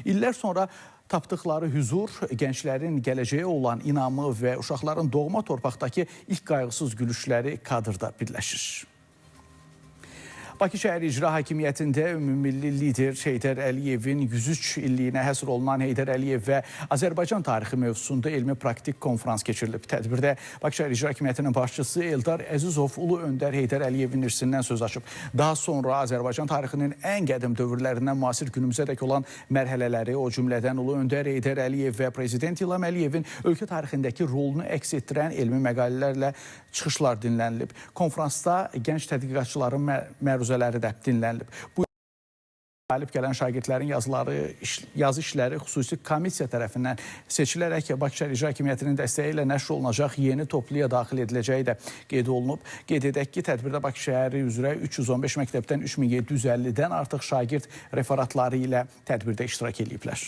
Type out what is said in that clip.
İllər sonra tapdıqları hüzur, gənclərin gələcəyə olan inamı və uşaqların doğma torpaqdakı ilk qayğısız gülüşləri kadrda birləşir. Bakı Şəhər İcra Hakimiyyətində ümummilli lider Heydər Əliyevin 103 illiyinə həsr olunan Heydər Əliyev və Azərbaycan tarixi mövzusunda elmi praktik konferans keçirilib. Tədbirdə Bakı Şəhər İcra Hakimiyyətinin başçısı Eldar Əzizov Ulu Öndər Heydər Əliyevin irsindən söz açıb. Daha sonra Azərbaycan tarixinin ən qədim dövrlərindən müasir günümüzədək olan mərhələləri, o cümlədən Ulu Öndər Heydər Əliyev və Prezident İlham Əliyevin ölkə tarixindəki rolunu əks etdirən elmi məqalələrlə çıxışlar dinlənilib. Konferansda gənc tədqiqatçıların məruzələri də dinlənilib. Bu qalib gələn şagirdlərin yazı işləri xüsusi komissiya tərəfindən seçilərək Bakı Şəhər İcra Hakimiyyətinin dəstəyi ilə nəşr olunacaq yeni topluya daxil ediləcəyi də qeyd olunub. Qeyd edək ki, tədbirdə Bakı şəhəri üzrə 315 məktəbdən 3750-dən artıq şagird referatları ilə tədbirdə iştirak ediblər.